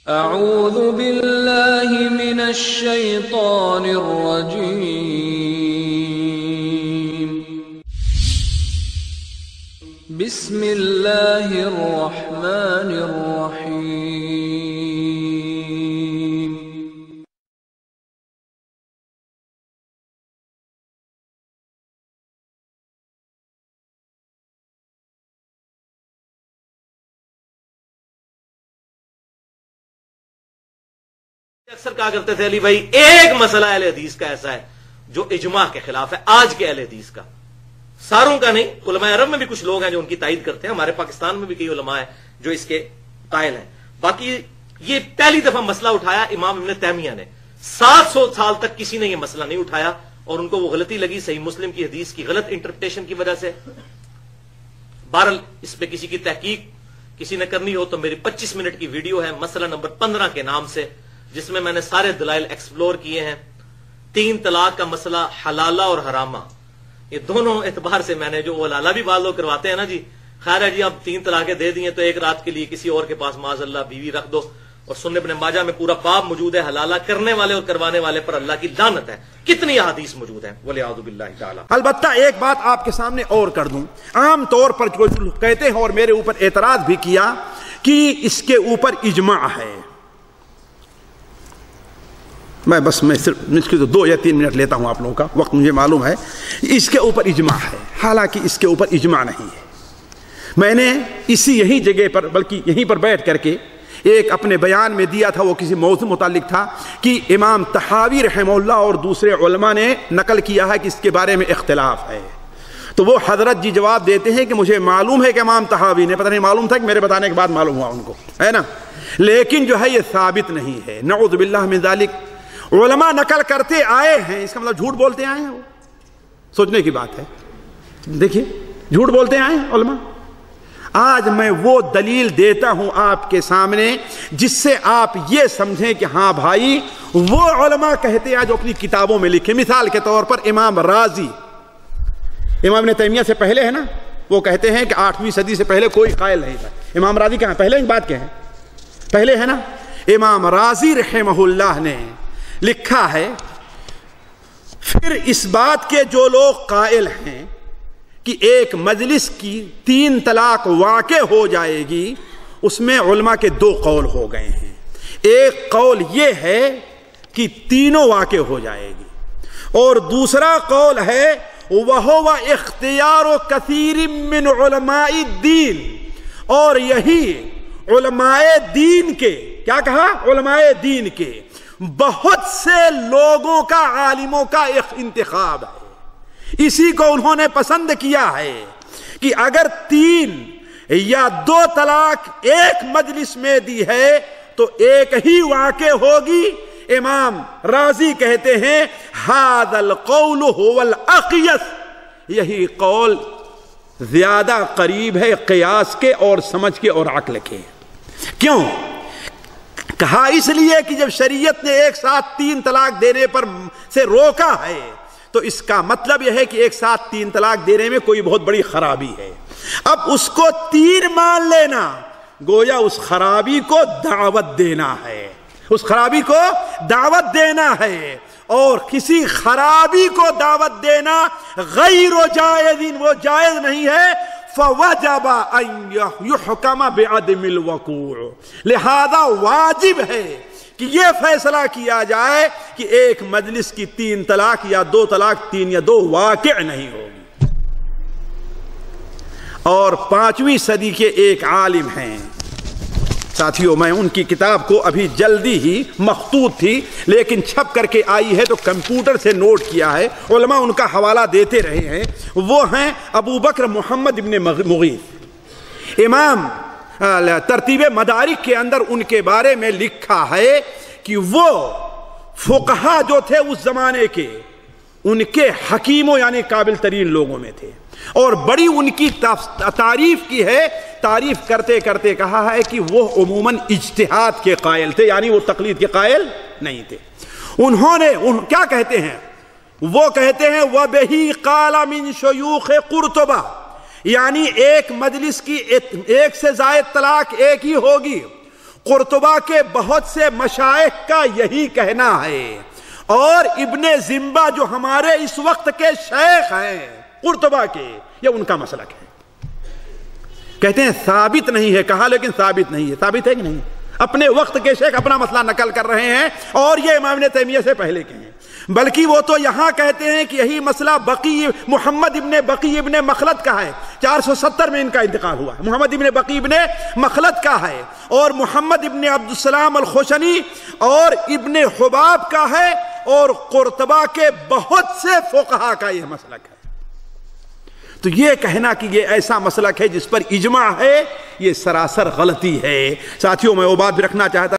اعوذ باللہ من الشیطان الرجیم بسم اللہ الرحمن الرحیم اکثر کہا کرتے تھے علی بھائی ایک مسئلہ اہل حدیث کا ایسا ہے جو اجماع کے خلاف ہے، آج کے اہل حدیث کا، ساروں کا نہیں، علماء عرب میں بھی کچھ لوگ ہیں جو ان کی تائید کرتے ہیں، ہمارے پاکستان میں بھی کئی علماء ہیں جو اس کے قائل ہیں، باقی یہ پہلی دفعہ مسئلہ اٹھایا امام ابن تیمیہ نے، 700 سال تک کسی نے یہ مسئلہ نہیں اٹھایا، اور ان کو وہ غلطی لگی صحیح مسلم کی حدیث کی غلط انٹرپریٹیشن کی وجہ سے۔ بہرحال اس پہ کسی کی تحقیق کسی نے کرنی ہو تو میری 25 منٹ کی ویڈیو ہے مسئلہ نمبر 15 کے نام سے، جس میں میں نے سارے دلائل ایکسپلور کیے ہیں۔ 3 طلاق کا مسئلہ، حلالہ اور حرامہ، یہ دونوں اعتبار سے میں نے، جو حلالہ بھی بعض لوگ کرواتے ہیں نا جی، خیر ہے جی اب 3 طلاقیں دے دی ہیں تو ایک رات کے لیے کسی اور کے پاس معاذ اللہ بیوی رکھ دو، اور سنن ابن ماجہ میں پورا باب موجود ہے، حلالہ کرنے والے اور کروانے والے پر اللہ کی لعنت ہے، کتنی احادیث موجود ہیں، والعیاذ باللہ تعالی۔ البتہ ایک بات آپ کے سامنے اور کر دوں، عام طور پر جو کہتے ہیں اور میرے اوپر اعتراض بھی کیا کہ اس کے اوپر اجماع ہے، میں صرف اس کے 2 یا 3 منٹ لیتا ہوں آپ لوگوں کا وقت، مجھے معلوم ہے اس کے اوپر اجماع ہے، حالانکہ اس کے اوپر اجماع نہیں ہے۔ میں نے یہی جگہ پر، بلکہ یہیں پر بیٹھ کر کے ایک اپنے بیان میں دیا تھا، وہ کسی موضوع متعلق تھا کہ امام طحاوی رحمہ اللہ اور دوسرے علماء نے نقل کیا ہے کہ اس کے بارے میں اختلاف ہے، تو وہ حضرت جی جواب دیتے ہیں کہ مجھے معلوم ہے کہ امام طحاوی نے، پتہ نہیں معلوم تھا کہ میرے بتانے کے بعد معلوم ہوا ان کو، ہے نا، لیکن جو ہے یہ ثابت نہیں ہے، نعوذ باللہ من ذالک۔ علماء نقل کرتے آئے ہیں، اس کا مطلب جھوٹ بولتے آئے ہیں، وہ سوچنے کی بات ہے، دیکھیے جھوٹ بولتے آئے ہیں علماء۔ آج میں وہ دلیل دیتا ہوں آپ کے سامنے جس سے آپ یہ سمجھیں کہ ہاں بھائی وہ علماء کہتے ہیں جو اپنی کتابوں میں لکھے، مثال کے طور پر امام رازی، امام ابن تیمیہ سے پہلے ہے نا، وہ کہتے ہیں کہ 8ویں صدی سے پہلے کوئی قائل نہیں تھا، امام رازی کہاں پہلے ان بات کے ہیں، پہلے ہے نا، امام رازی رحمہ اللہ نے لکھا ہے، پھر اس بات کے جو لوگ قائل ہیں کہ ایک مجلس کی 3 طلاق واقع ہو جائے گی، اس میں علماء کے 2 قول ہو گئے ہیں، ایک قول یہ ہے کہ تینوں واقع ہو جائے گی، اور دوسرا قول ہے وَهُوَ اخْتِيَارُ كَثِيرٍ مِّنْ عُلَمَاءِ الدِّينِ، اور یہی علماء دین کے، کیا کہا، علماء دین کے بہت سے لوگوں کا، عالموں کا ایک انتخاب ہے، اسی کو انہوں نے پسند کیا ہے کہ اگر 3 یا 2 طلاق ایک مجلس میں دی ہے تو ایک ہی واقع ہوگی۔ امام رازی کہتے ہیں ھذا القول هو الاقیس، یہی قول زیادہ قریب ہے قیاس کے اور سمجھ کے اور عقل کے۔ کیوں کہا؟ اس لیے کہ جب شریعت نے ایک ساتھ 3 طلاق دینے پر سے روکا ہے تو اس کا مطلب یہ ہے کہ ایک ساتھ 3 طلاق دینے میں کوئی بہت بڑی خرابی ہے، اب اس کو 3 مان لینا گویا اس خرابی کو دعوت دینا ہے، اس خرابی کو دعوت دینا ہے، اور کسی خرابی کو دعوت دینا غیر جائز، وہ جائز نہیں ہے، فَوَجَبَ أَن يُحْكَمَ بِعَدْمِ الْوَقُوعِ، لہذا واجب ہے کہ یہ فیصلہ کیا جائے کہ ایک مجلس کی 3 طلاق یا 2 طلاق، 3 یا 2 واقع نہیں ہوگی۔ اور 5ویں صدی کے ایک عالم ہیں ساتھیوں، میں ان کی کتاب کو ابھی جلدی ہی، مخطوط تھی لیکن چھپ کر کے آئی ہے تو کمپیوٹر سے نوٹ کیا ہے، علماء ان کا حوالہ دیتے رہے ہیں، وہ ہیں ابو بکر محمد ابن مغیث۔ امام ترتیب مدارک کے اندر ان کے بارے میں لکھا ہے کہ وہ فقہا جو تھے اس زمانے کے، ان کے حکیموں یعنی قابل ترین لوگوں میں تھے، اور بڑی ان کی تعریف کی ہے، تعریف کرتے کرتے کہا ہے کہ وہ عموماً اجتہاد کے قائل تھے، یعنی وہ تقلید کے قائل نہیں تھے۔ انہوں نے کیا کہتے ہیں، وہ کہتے ہیں وَبِهِ قَالَ مِن شُيُوخِ قُرْطُبَہ، یعنی ایک مجلس کی 1 سے زائد طلاق ایک ہی ہوگی، قرطبہ کے بہت سے مشائخ کا یہی کہنا ہے، اور ابن زمبہ جو ہمارے اس وقت کے شیخ ہیں قرطبہ کے، یہ ان کا مسلک ہے۔ کہتے ہیں ثابت نہیں ہے، کہا لیکن ثابت نہیں ہے۔ ثابت ہے کہ نہیں؟ اپنے وقت کے شیخ اپنا مسئلہ نقل کر رہے ہیں، اور یہ امام ابن تیمیہ سے پہلے کے ہیں، بلکہ وہ تو یہاں کہتے ہیں کہ یہی مسئلہ بقی محمد ابن بقی ابن مخلد کا ہے، 470 میں ان کا انتقال ہوا۔ محمد ابن بقی ابن مخلد کا ہے، اور محمد ابن عبدالسلام الخوشنی اور ابن حباب کا ہے، اور قرطبہ کے بہت سے فقہا کا یہ مسلک ہے۔ تو یہ کہنا کہ یہ ایسا مسلک ہے جس پر اجماع ہے، یہ سراسر غلطی ہے۔ ساتھیوں میں وہ بات بھی رکھنا چاہتا